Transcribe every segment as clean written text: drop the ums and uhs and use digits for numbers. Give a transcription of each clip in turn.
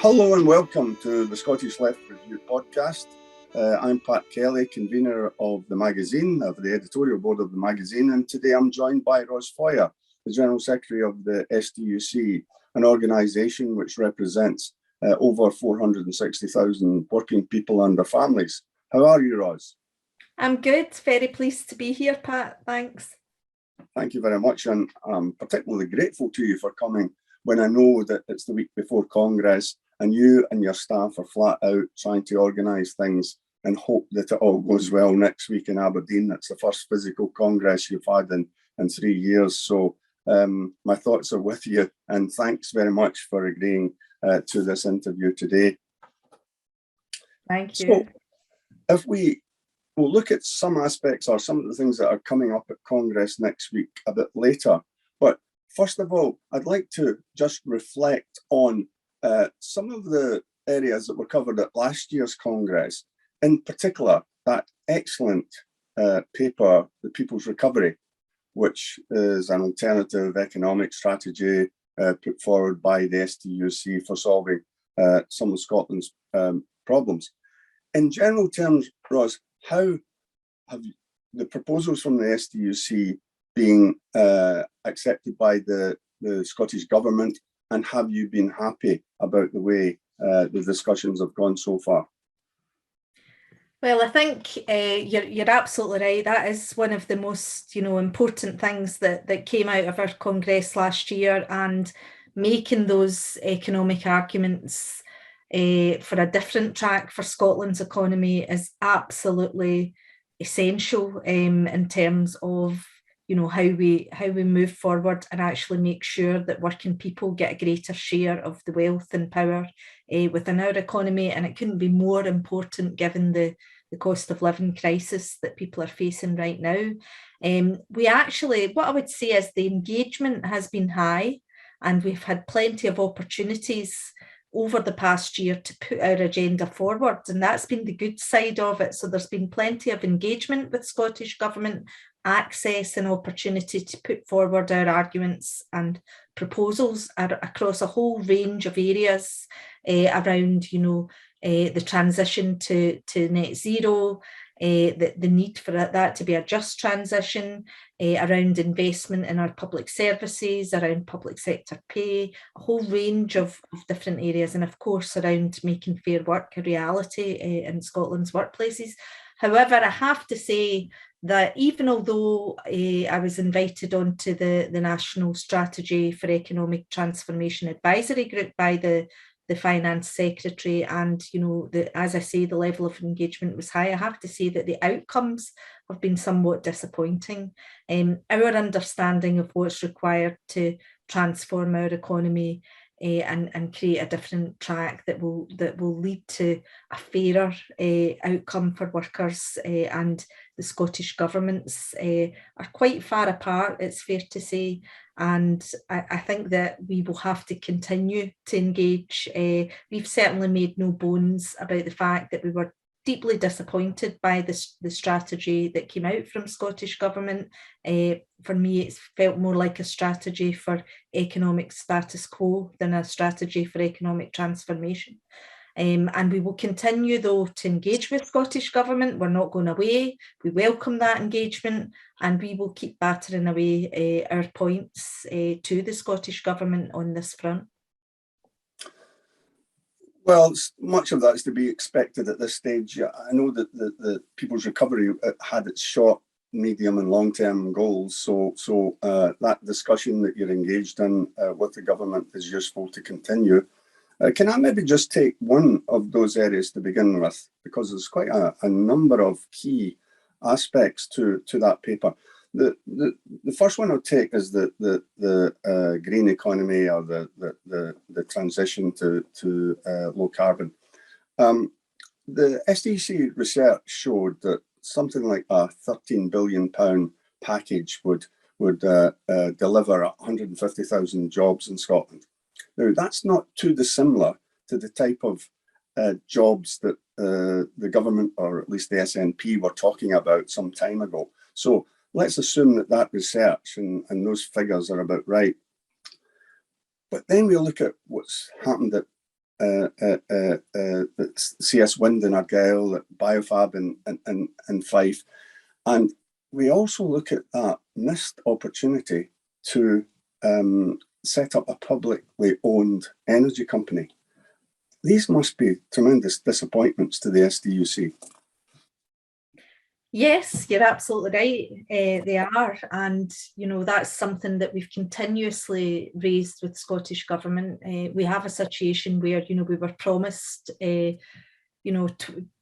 Hello and welcome to the Scottish Left Review podcast. I'm Pat Kelly, convener of the magazine, of the editorial board of the magazine, and today I'm joined by Rozanne Foyer, the General Secretary of the STUC, an organisation which represents over 460,000 working people and their families. How are you, Roz? I'm good, very pleased to be here, Pat, thanks. Thank you very much, and I'm particularly grateful to you for coming when I know that it's the week before Congress and you and your staff are flat out trying to organise things and hope that it all goes well next week in Aberdeen. It's the first physical Congress you've had in 3 years. So my thoughts are with you, and thanks very much for agreeing to this interview today. Thank you. So if we'll look at some aspects or some of the things that are coming up at Congress next week a bit later. But first of all, I'd like to just reflect on some of the areas that were covered at last year's Congress, in particular, that excellent paper, The People's Recovery, which is an alternative economic strategy put forward by the STUC for solving some of Scotland's problems. In general terms, Ros, how have the proposals from the STUC been accepted by the Scottish Government, and have you been happy about the way the discussions have gone so far? Well, I think you're absolutely right. That is one of the most important things that came out of our Congress last year, and making those economic arguments for a different track for Scotland's economy is absolutely essential in terms of how we move forward and actually make sure that working people get a greater share of the wealth and power within our economy. And it couldn't be more important given the cost of living crisis that people are facing right now. What I would say is the engagement has been high, and we've had plenty of opportunities over the past year to put our agenda forward, and that's been the good side of it. So there's been plenty of engagement with Scottish Government, access and opportunity to put forward our arguments and proposals across a whole range of areas around the transition to net zero, the need for that to be a just transition, around investment in our public services, around public sector pay, a whole range of different areas, and of course around making fair work a reality in Scotland's workplaces. However, I have to say that even although I was invited onto the National Strategy for Economic Transformation Advisory Group by the Finance Secretary, and as I say, the level of engagement was high, I have to say that the outcomes have been somewhat disappointing. Our understanding of what's required to transform our economy and create a different track that will lead to a fairer outcome for workers and the Scottish governments are quite far apart, it's fair to say. And I think that we will have to continue to engage. We've certainly made no bones about the fact that we were deeply disappointed by the strategy that came out from Scottish Government. For me, it's felt more like a strategy for economic status quo than a strategy for economic transformation. And we will continue, though, to engage with Scottish Government. We're not going away. We welcome that engagement, and we will keep battering away our points to the Scottish Government on this front. Well, much of that is to be expected at this stage. I know that the People's Recovery had its short, medium and long-term goals. So that discussion that you're engaged in with the government is useful to continue. Can I maybe just take one of those areas to begin with, because there's quite a number of key aspects to that paper. The first one I'll take is the green economy, or the transition to low carbon. The STUC research showed that something like a £13 billion package would deliver 150,000 jobs in Scotland. Now, that's not too dissimilar to the type of jobs that the government, or at least the SNP, were talking about some time ago. So let's assume that research and those figures are about right. But then we look at what's happened at CS Wind in Argyll, Biofab in Fife. And we also look at that missed opportunity to set up a publicly owned energy company. These must be tremendous disappointments to the STUC. Yes, you're absolutely right. They are, and that's something that we've continuously raised with Scottish Government. We have a situation where we were promised, nearly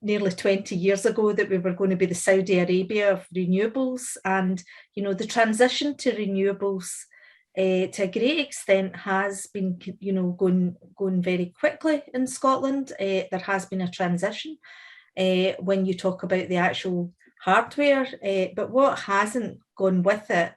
20 years ago that we were going to be the Saudi Arabia of renewables, and the transition to renewables to a great extent has been going very quickly in Scotland. There has been a transition when you talk about the actual hardware, but what hasn't gone with it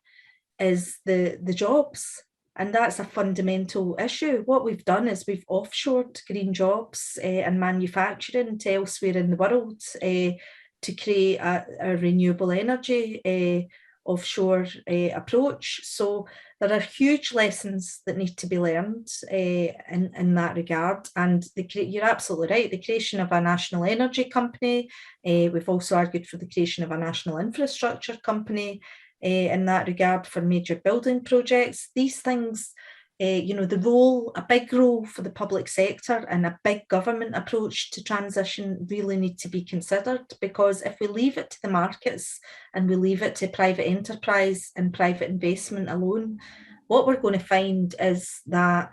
is the jobs, and that's a fundamental issue. What we've done is we've offshored green jobs and manufacturing to elsewhere in the world to create a renewable energy offshore approach. So there are huge lessons that need to be learned in that regard. And you're absolutely right, the creation of a national energy company. We've also argued for the creation of a national infrastructure company in that regard for major building projects. These things, a big role for the public sector and a big government approach to transition really need to be considered, because if we leave it to the markets and we leave it to private enterprise and private investment alone, what we're going to find is that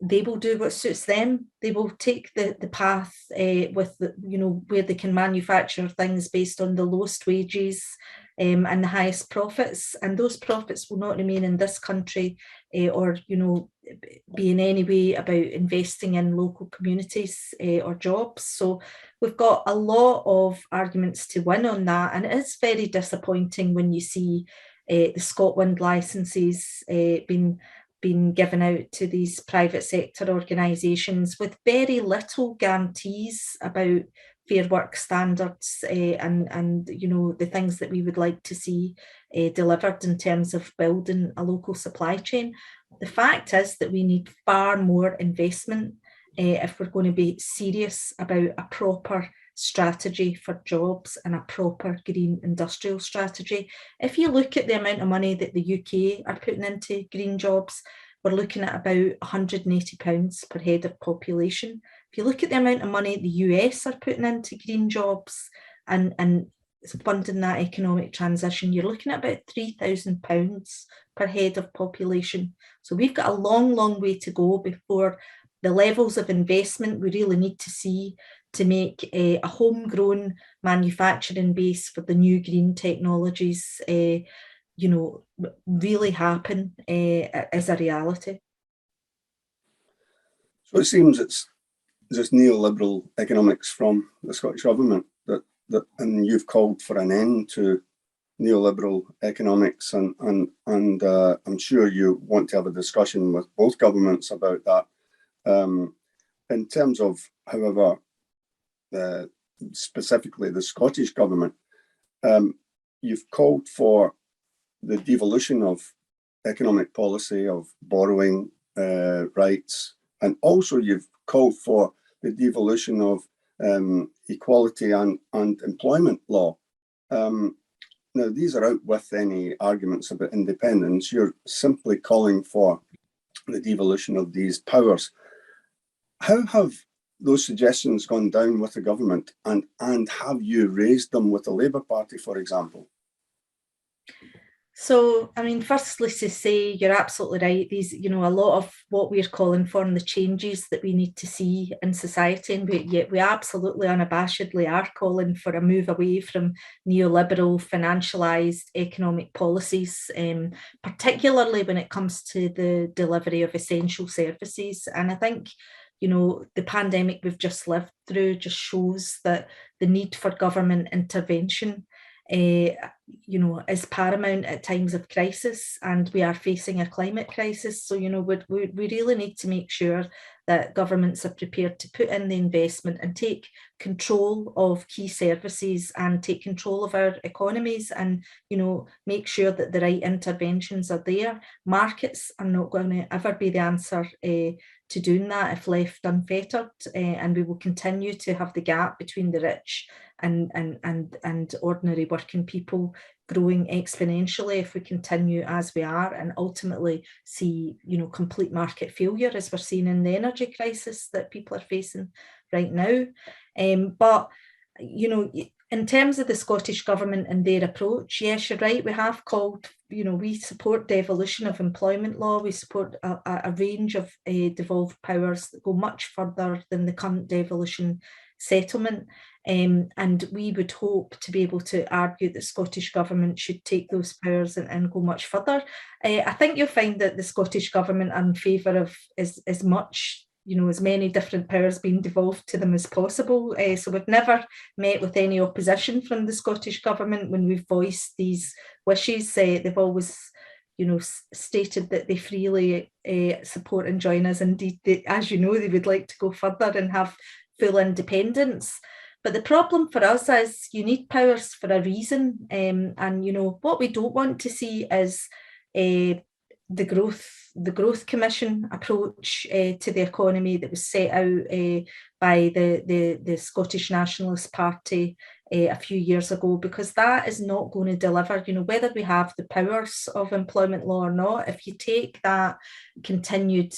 they will do what suits them. They will take the path with where they can manufacture things based on the lowest wages and the highest profits, and those profits will not remain in this country or be in any way about investing in local communities or jobs. So we've got a lot of arguments to win on that, and it is very disappointing when you see the ScotWind licenses being given out to these private sector organisations with very little guarantees about fair work standards and the things that we would like to see delivered in terms of building a local supply chain. The fact is that we need far more investment if we're going to be serious about a proper strategy for jobs and a proper green industrial strategy. If you look at the amount of money that the UK are putting into green jobs, we're looking at about £180 per head of population. If you look at the amount of money the US are putting into green jobs and funding that economic transition, you're looking at about £3,000 per head of population. So we've got a long, long way to go before the levels of investment we really need to see to make a homegrown manufacturing base for the new green technologies really happen as a reality. So it seems it's just neoliberal economics from the Scottish Government that and you've called for an end to neoliberal economics, and I'm sure you want to have a discussion with both governments about that. In terms of, however, specifically the Scottish Government, you've called for the devolution of economic policy, of borrowing rights, and also you've called for the devolution of equality and employment law. Now, these are out with any arguments about independence. You're simply calling for the devolution of these powers. How have those suggestions gone down with the government, and have you raised them with the Labour Party, for example? So, I mean, firstly to say, you're absolutely right. These, a lot of what we're calling for and the changes that we need to see in society, and we absolutely unabashedly are calling for a move away from neoliberal, financialised economic policies, particularly when it comes to the delivery of essential services. And I think, the pandemic we've just lived through just shows that the need for government intervention you know, is paramount at times of crisis, and we are facing a climate crisis. So, you know, we really need to make sure that governments are prepared to put in the investment and take control of key services and take control of our economies, and, you know, make sure that the right interventions are there. Markets are not going to ever be the answer to doing that if left unfettered, and we will continue to have the gap between the rich and ordinary working people growing exponentially if we continue as we are, and ultimately see, you know, complete market failure as we're seeing in the energy crisis that people are facing right now. But, you know, in terms of the Scottish Government and their approach, yes, you're right, we have called, you know, we support devolution of employment law, we support a range of devolved powers that go much further than the current devolution settlement. And we would hope to be able to argue that Scottish Government should take those powers and go much further. I think you'll find that the Scottish Government are in favour of as much, you know, as many different powers being devolved to them as possible. So we've never met with any opposition from the Scottish Government when we've voiced these wishes. They've always, you know, stated that they freely support and join us. Indeed, as you know, they would like to go further and have full independence. But the problem for us is you need powers for a reason. And, you know, what we don't want to see is the growth commission approach to the economy that was set out by the Scottish Nationalist Party a few years ago, because that is not going to deliver. You know, whether we have the powers of employment law or not, if you take that continued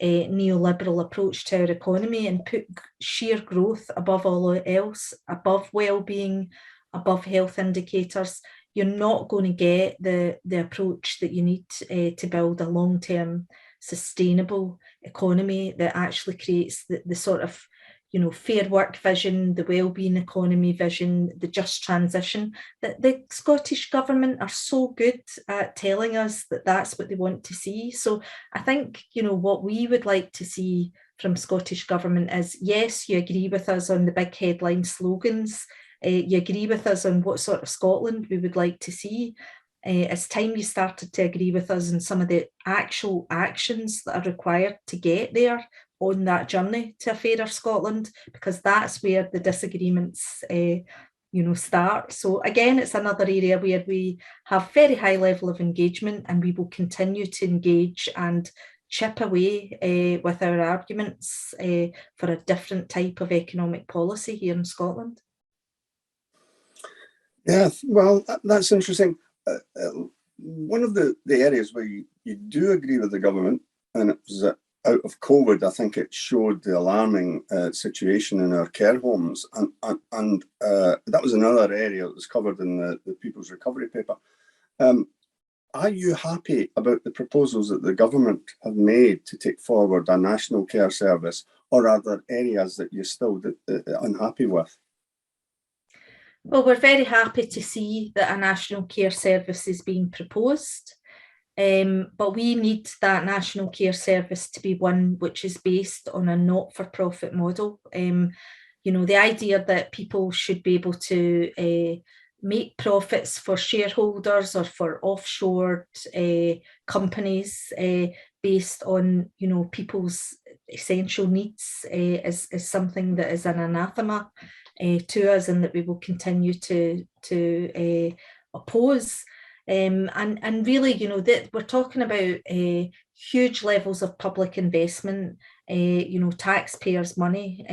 neoliberal approach to our economy and put sheer growth above all else, above well-being, above health indicators, you're not going to get the approach that you need to build a long-term sustainable economy that actually creates the sort of, you know, fair work vision, the well-being economy vision, the just transition, that the Scottish Government are so good at telling us that that's what they want to see. So I think, you know, what we would like to see from Scottish Government is, yes, you agree with us on the big headline slogans, you agree with us on what sort of Scotland we would like to see. It's time you started to agree with us on some of the actual actions that are required to get there on that journey to a fairer Scotland, because that's where the disagreements you know, start. So again, it's another area where we have very high level of engagement, and we will continue to engage and chip away with our arguments for a different type of economic policy here in Scotland. Yeah, well, that's interesting. One of the areas where you do agree with the government, and it was out of COVID, I think it showed the alarming situation in our care homes, and that was another area that was covered in the People's Recovery paper. Are you happy about the proposals that the government have made to take forward a national care service, or are there areas that you're still unhappy with? Well, we're very happy to see that a national care service is being proposed, but we need that national care service to be one which is based on a not-for-profit model. You know, the idea that people should be able to make profits for shareholders or for offshore companies based on, you know, people's essential needs is something that is an anathema to us, and that we will continue to oppose. And really, you know, that we're talking about huge levels of public investment, you know, taxpayers' money.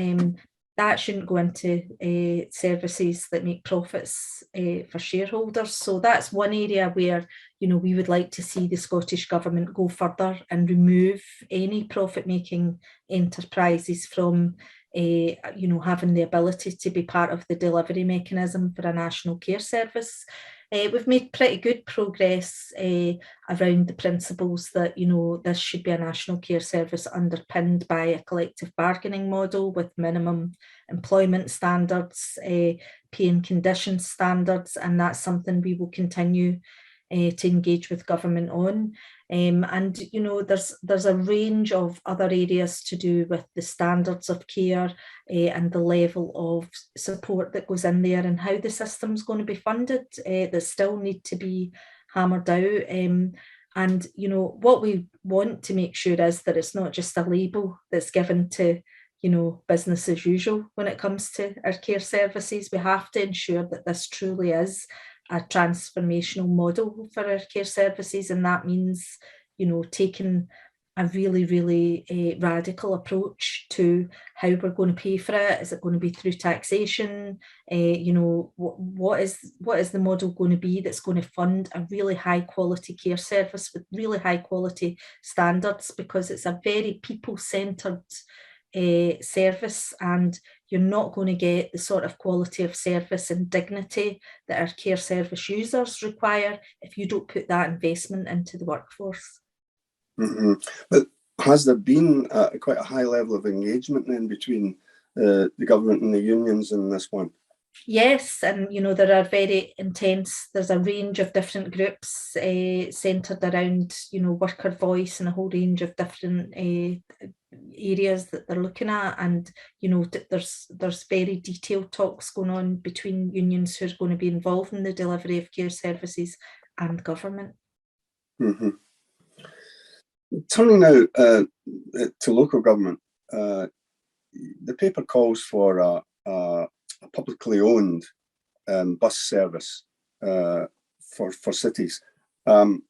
That shouldn't go into services that make profits for shareholders. So that's one area where, you know, we would like to see the Scottish Government go further and remove any profit-making enterprises from you know, having the ability to be part of the delivery mechanism for a national care service. We've made pretty good progress around the principles that, you know, this should be a national care service underpinned by a collective bargaining model with minimum employment standards, pay and conditions standards, and that's something we will continue to engage with government on. And there's a range of other areas to do with the standards of care and the level of support that goes in there, and how the system's going to be funded that still need to be hammered out. And what we want to make sure is that it's not just a label that's given to business as usual when it comes to our care services. We have to ensure that this truly is a transformational model for our care services, and that means taking a really, really radical approach to how we're going to pay for it. Is it going to be through taxation? What is the model going to be that's going to fund a really high quality care service with really high quality standards, because it's a very people-centred service, and you're not going to get the sort of quality of service and dignity that our care service users require if you don't put that investment into the workforce. Mm-hmm. But has there been quite a high level of engagement then between the government and the unions in this one? Yes, and there are very intense, there's a range of different groups centred around worker voice and a whole range of different areas that they're looking at, and there's very detailed talks going on between unions who are going to be involved in the delivery of care services and government. Mm-hmm. Turning now to local government, the paper calls for a publicly owned bus service for cities. I'm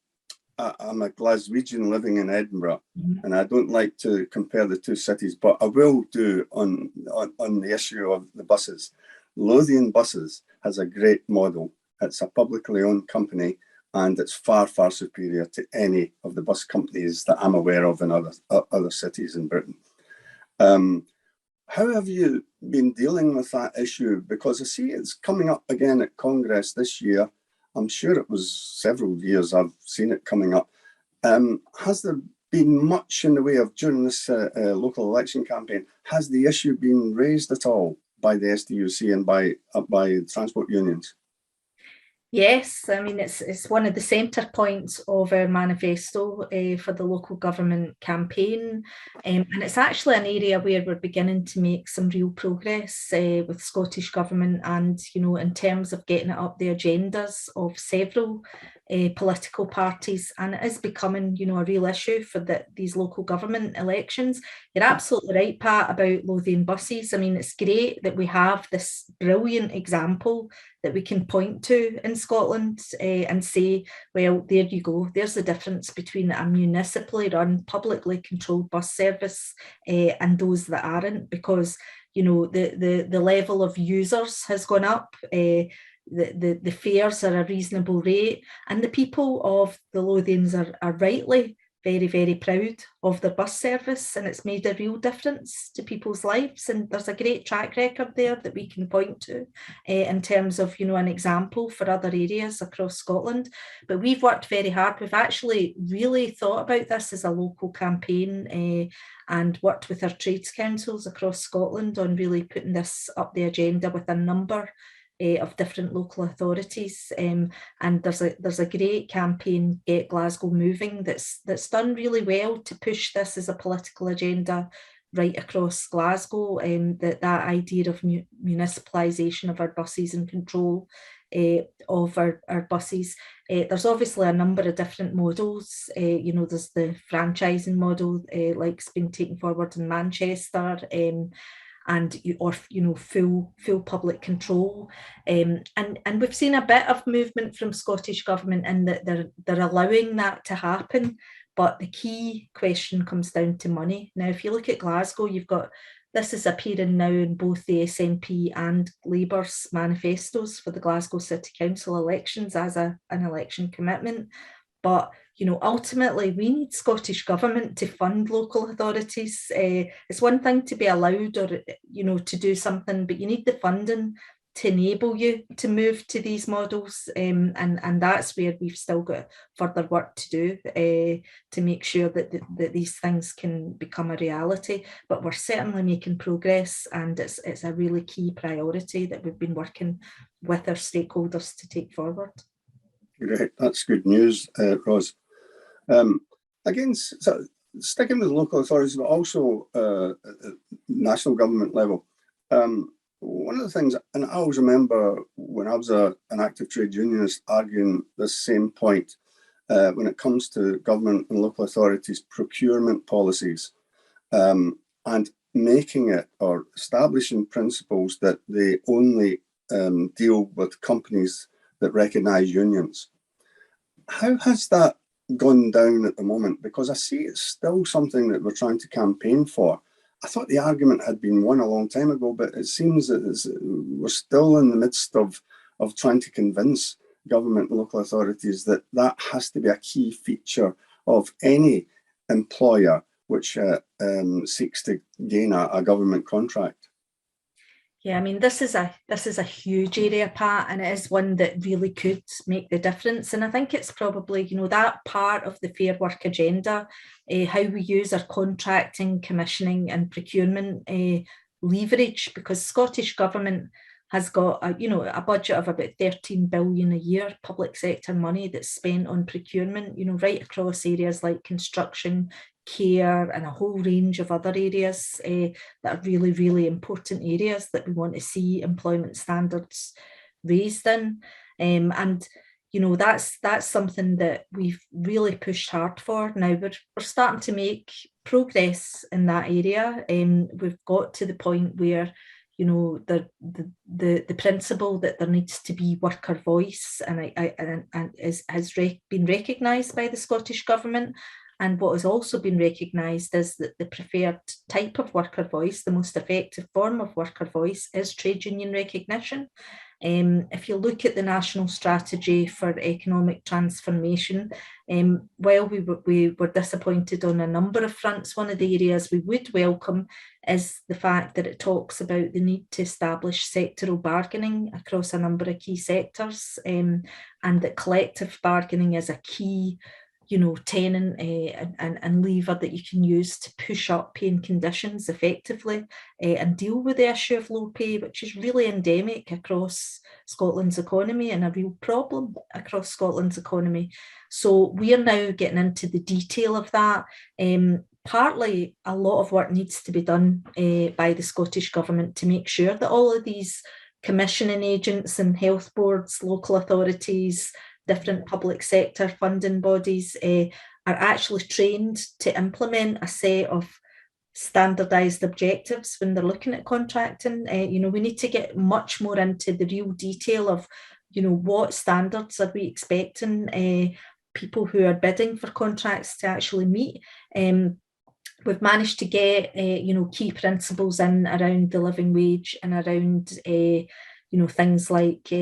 a Glaswegian living in Edinburgh, and I don't like to compare the two cities, but I will do on the issue of the buses. Lothian Buses has a great model. It's a publicly owned company, and it's far, far superior to any of the bus companies that I'm aware of in other cities in Britain. How have you been dealing with that issue? Because I see it's coming up again at Congress this year. I'm sure it was several years I've seen it coming up. Has there been much in the way of, during this local election campaign, has the issue been raised at all by the STUC and by transport unions? Yes, I mean, it's one of the centre points of our manifesto for the local government campaign, and it's actually an area where we're beginning to make some real progress with Scottish Government, and in terms of getting it up the agendas of several political parties, and it is becoming a real issue for these local government elections. You're absolutely right, Pat, about Lothian Buses. I mean, it's great that we have this brilliant example that we can point to in Scotland and say, well, there you go. There's the difference between a municipally run, publicly controlled bus service and those that aren't, because the level of users has gone up. The fares are a reasonable rate, and the people of the Lothians are rightly very, very proud of their bus service, and it's made a real difference to people's lives. And there's a great track record there that we can point to in terms of an example for other areas across Scotland. But we've worked very hard. We've actually really thought about this as a local campaign and worked with our trades councils across Scotland on really putting this up the agenda with a number of different local authorities, and there's a great campaign, Get Glasgow Moving, that's done really well to push this as a political agenda right across Glasgow, that idea of municipalisation of our buses and control of our buses. There's obviously a number of different models. There's the franchising model, like's been taken forward in Manchester, full public control, and we've seen a bit of movement from Scottish Government in that they're allowing that to happen, but the key question comes down to money. Now, if you look at Glasgow, you've got this is appearing now in both the SNP and Labour's manifestos for the Glasgow City Council elections as an election commitment. But ultimately, we need Scottish Government to fund local authorities. It's one thing to be allowed or to do something, but you need the funding to enable you to move to these models, and that's where we've still got further work to do to make sure that these things can become a reality. But we're certainly making progress, and it's a really key priority that we've been working with our stakeholders to take forward. Great, that's good news, Ros. Again, so sticking with local authorities, but also at national government level, one of the things, and I always remember when I was an active trade unionist arguing this same point when it comes to government and local authorities' procurement policies, and making it or establishing principles that they only deal with companies that recognise unions. How has that gone down at the moment? Because I see it's still something that we're trying to campaign for. I thought the argument had been won a long time ago, but it seems that we're still in the midst of trying to convince government and local authorities that that has to be a key feature of any employer which seeks to gain a government contract. Yeah, I mean, this is a huge area, Pat, and it is one that really could make the difference. And I think it's probably, that part of the Fair Work agenda, how we use our contracting, commissioning and procurement leverage, because Scottish Government has got a budget of about 13 billion a year, public sector money that's spent on procurement, right across areas like construction, care and a whole range of other areas that are really, really important areas that we want to see employment standards raised in. And that's something that we've really pushed hard for. Now we're starting to make progress in that area. We've got to the point where the principle that there needs to be worker voice has been recognised by the Scottish Government. And what has also been recognised is that the preferred type of worker voice, the most effective form of worker voice, is trade union recognition. If you look at the National Strategy for Economic Transformation, while we were disappointed on a number of fronts, one of the areas we would welcome is the fact that it talks about the need to establish sectoral bargaining across a number of key sectors, and that collective bargaining is a key tenant and lever that you can use to push up pay and conditions effectively and deal with the issue of low pay, which is really endemic across Scotland's economy and a real problem across Scotland's economy. So we are now getting into the detail of that. Partly, a lot of work needs to be done by the Scottish Government to make sure that all of these commissioning agents and health boards, local authorities, different public sector funding bodies are actually trained to implement a set of standardised objectives when they're looking at contracting. We need to get much more into the real detail of, what standards are we expecting people who are bidding for contracts to actually meet. We've managed to get, key principles in around the living wage and around, things like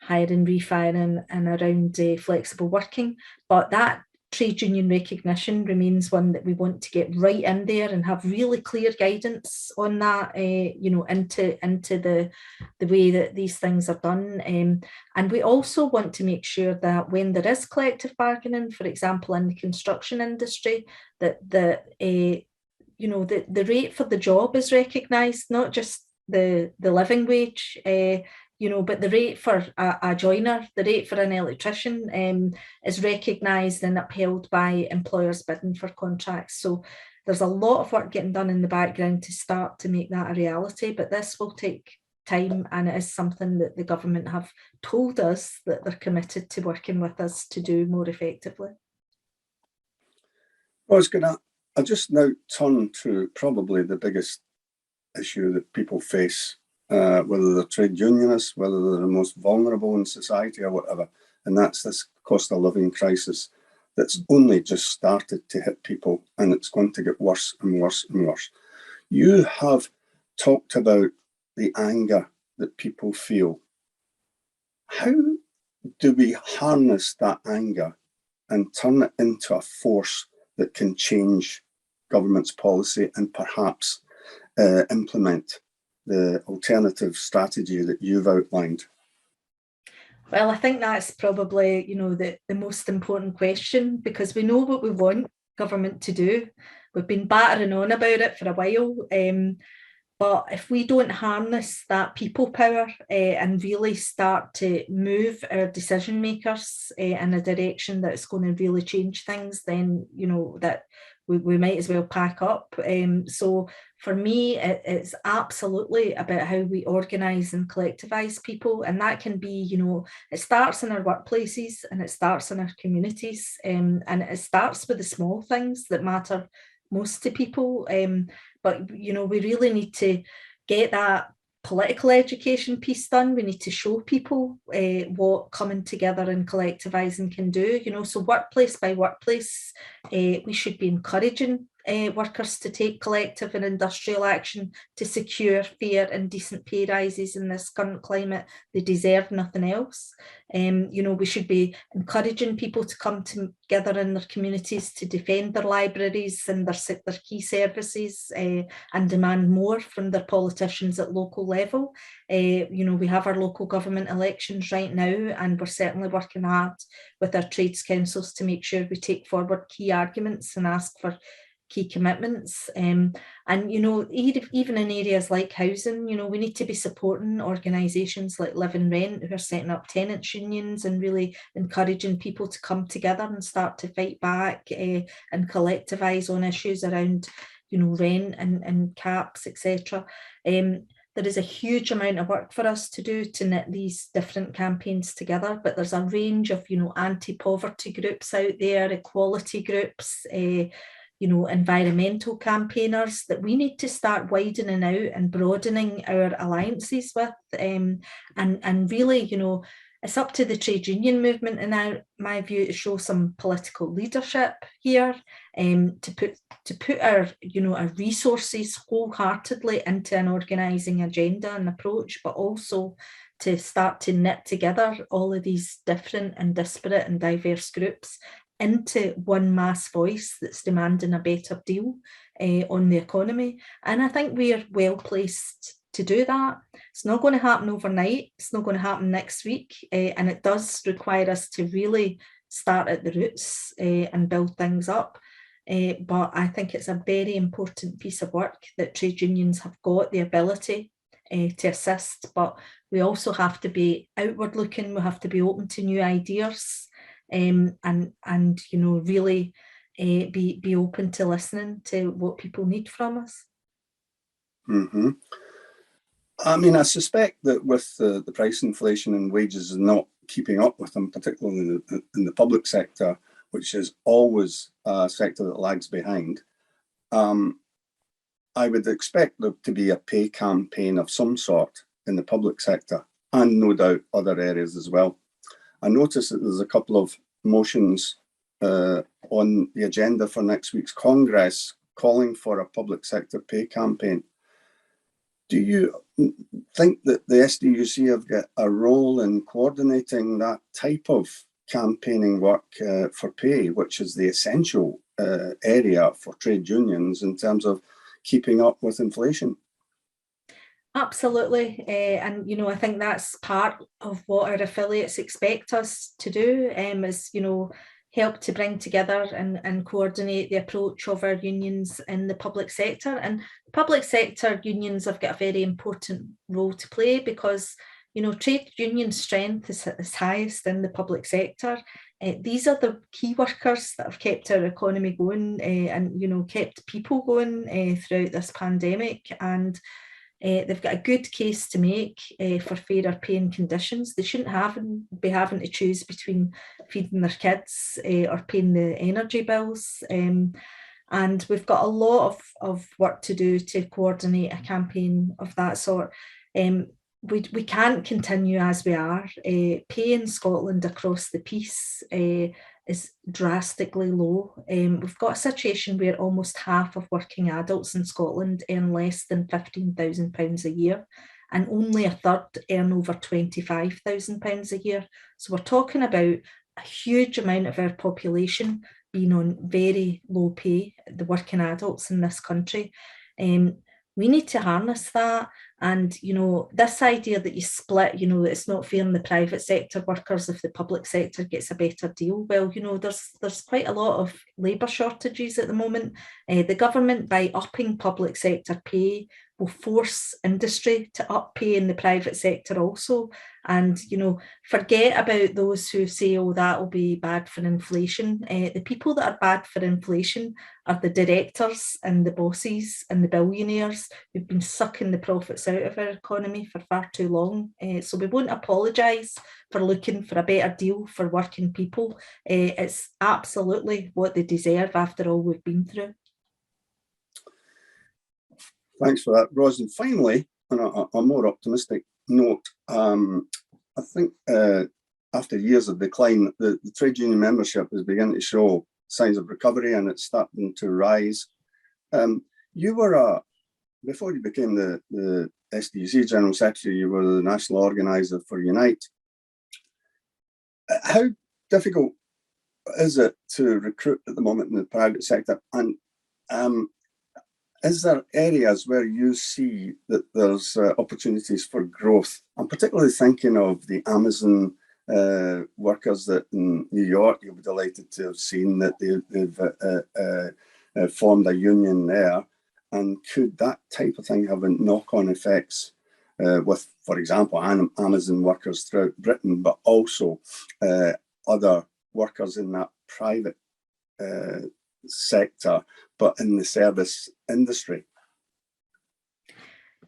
hiring, refiring and around flexible working. But that trade union recognition remains one that we want to get right in there and have really clear guidance on that, into the way that these things are done. And we also want to make sure that when there is collective bargaining, for example, in the construction industry, that the rate for the job is recognised, not just the living wage, but the rate for a joiner, the rate for an electrician is recognised and upheld by employers bidding for contracts. So there's a lot of work getting done in the background to start to make that a reality, but this will take time, and it is something that the government have told us that they're committed to working with us to do more effectively. Well, I'll just now turn to probably the biggest issue that people face, whether they're trade unionists, whether they're the most vulnerable in society or whatever, and that's this cost of living crisis that's only just started to hit people, and it's going to get worse and worse and worse. You have talked about the anger that people feel. How do we harness that anger and turn it into a force that can change government's policy and perhaps implement the alternative strategy that you've outlined? Well, I think that's probably, the most important question, because we know what we want government to do. We've been battering on about it for a while. But if we don't harness that people power and really start to move our decision makers in a direction that's going to really change things, then, you know, that we might as well pack up. So for me, it's absolutely about how we organise and collectivise people. And that can be, you know, it starts in our workplaces and it starts in our communities. And it starts with the small things that matter most to people. But, you know, we really need to get that political education piece done. We need to show people what coming together and collectivising can do, you know. So workplace by workplace, we should be encouraging workers to take collective and industrial action to secure fair and decent pay rises in this current climate. They deserve nothing else. You know, we should be encouraging people to come together in their communities to defend their libraries and their key services and demand more from their politicians at local level. You know, we have our local government elections right now, and we're certainly working hard with our trades councils to make sure we take forward key arguments and ask for key commitments. And, you know, even in areas like housing, you know, we need to be supporting organisations like Live and Rent, who are setting up tenants unions and really encouraging people to come together and start to fight back and collectivise on issues around, you know, rent and caps, etc. There is a huge amount of work for us to do to knit these different campaigns together, but there's a range of, you know, anti-poverty groups out there, equality groups, you know, environmental campaigners that we need to start widening out and broadening our alliances with. And really, you know, it's up to the trade union movement, in my view, to show some political leadership here, to put our, you know, our resources wholeheartedly into an organising agenda and approach, but also to start to knit together all of these different and disparate and diverse groups into one mass voice that's demanding a better deal on the economy. And I think we are well placed to do that. It's not going to happen overnight. It's not going to happen next week. And it does require us to really start at the roots and build things up. But I think it's a very important piece of work that trade unions have got the ability to assist. But we also have to be outward looking. We have to be open to new ideas. And you know, really be open to listening to what people need from us. Mm-hmm. I mean, I suspect that with the price inflation and wages not keeping up with them, particularly in the public sector, which is always a sector that lags behind, I would expect there to be a pay campaign of some sort in the public sector, and no doubt other areas as well. I noticed that there's a couple of motions on the agenda for next week's Congress calling for a public sector pay campaign. Do you think that the STUC have got a role in coordinating that type of campaigning work for pay, which is the essential area for trade unions in terms of keeping up with inflation? Absolutely. And, you know, I think that's part of what our affiliates expect us to do, is, you know, help to bring together and coordinate the approach of our unions in the public sector. And public sector unions have got a very important role to play because, you know, trade union strength is highest in the public sector. These are the key workers that have kept our economy going and, you know, kept people going throughout this pandemic. And they've got a good case to make for fairer pay and conditions. They shouldn't be having to choose between feeding their kids or paying the energy bills. And we've got a lot of work to do to coordinate a campaign of that sort. We can't continue as we are. Pay in Scotland across the piece is drastically low. We've got a situation where almost half of working adults in Scotland earn less than £15,000 a year, and only a third earn over £25,000 a year. So we're talking about a huge amount of our population being on very low pay, the working adults in this country. We need to harness that, And, you know, this idea that you split, you know, it's not fair in the private sector workers if the public sector gets a better deal. Well, you know, there's quite a lot of labour shortages at the moment. The government, by upping public sector pay, will force industry to up pay in the private sector also. And, you know, forget about those who say, oh, that will be bad for inflation. The people that are bad for inflation are the directors and the bosses and the billionaires who've been sucking the profits out of our economy for far too long. So we won't apologise for looking for a better deal for working people. It's absolutely what they deserve after all we've been through. Thanks for that, Ros. And finally, on a more optimistic note, I think after years of decline, the trade union membership is beginning to show signs of recovery, and it's starting to rise. You were before you became the STUC General Secretary, you were the national organiser for Unite. How difficult is it to recruit at the moment in the private sector? And is there areas where you see that there's opportunities for growth? I'm particularly thinking of the Amazon workers that in New York. You'll be delighted to have seen that they've formed a union there. And could that type of thing have a knock-on effects with, for example, Amazon workers throughout Britain, but also other workers in that private sector, but in the service industry?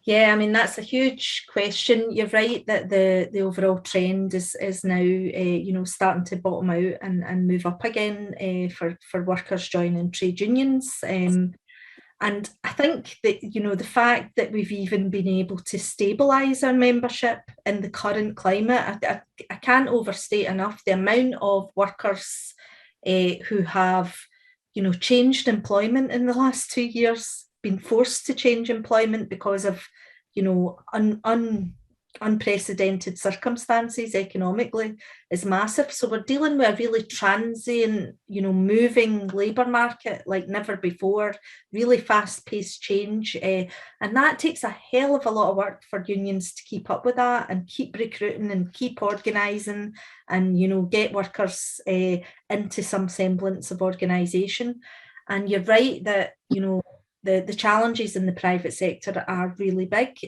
Yeah, I mean, that's a huge question. You're right that the overall trend is now, you know, starting to bottom out and move up again for workers joining trade unions. And I think that, you know, the fact that we've even been able to stabilise our membership in the current climate, I can't overstate enough the amount of workers who have, you know, changed employment in the last 2 years, been forced to change employment because of, you know, unprecedented circumstances economically is massive. So we're dealing with a really transient, you know, moving labour market like never before, really fast-paced change. And that takes a hell of a lot of work for unions to keep up with that and keep recruiting and keep organising and, you know, get workers into some semblance of organisation. And you're right that, you know, the challenges in the private sector are really big.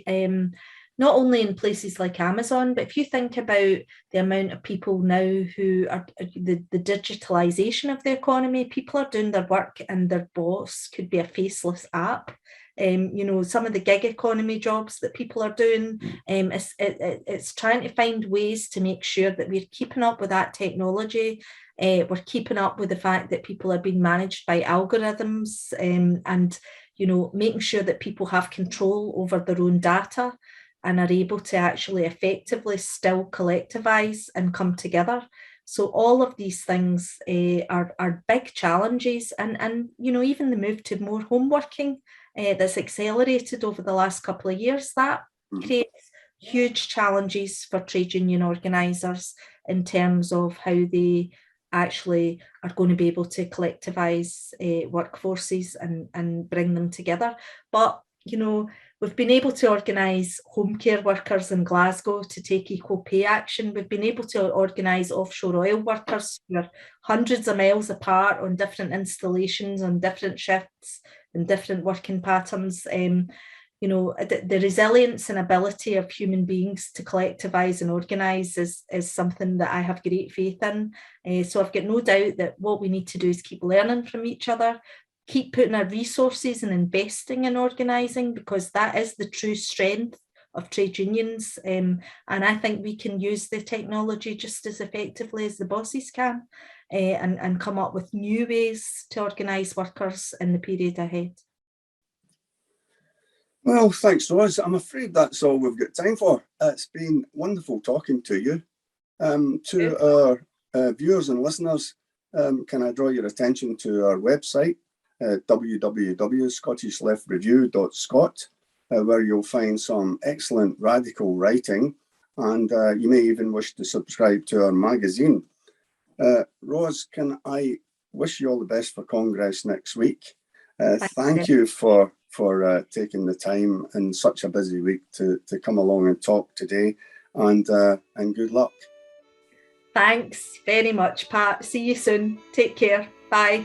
Not only in places like Amazon, but if you think about the amount of people now who are the digitalisation of the economy, people are doing their work and their boss could be a faceless app. You know, some of the gig economy jobs that people are doing, it's trying to find ways to make sure that we're keeping up with that technology. We're keeping up with the fact that people are being managed by algorithms, and, you know, making sure that people have control over their own data and are able to actually effectively still collectivise and come together. So all of these things are big challenges, and you know, even the move to more home working that's accelerated over the last couple of years, that creates huge challenges for trade union organisers in terms of how they actually are going to be able to collectivise workforces and bring them together. But, you know, we've been able to organise home care workers in Glasgow to take equal pay action. We've been able to organise offshore oil workers who are hundreds of miles apart on different installations, on different shifts and different working patterns. You know, the resilience and ability of human beings to collectivise and organise is something that I have great faith in. So I've got no doubt that what we need to do is keep learning from each other, keep putting our resources and investing in organising, because that is the true strength of trade unions. And I think we can use the technology just as effectively as the bosses can, and come up with new ways to organise workers in the period ahead. Well, thanks, Ros. I'm afraid that's all we've got time for. It's been wonderful talking to you. To our viewers and listeners, can I draw your attention to our website, www.scottishleftreview.scot, where you'll find some excellent radical writing, and you may even wish to subscribe to our magazine. Ros, can I wish you all the best for Congress next week? Thank you for for taking the time in such a busy week to come along and talk today, and good luck. Thanks very much, Pat. See you soon. Take care. Bye.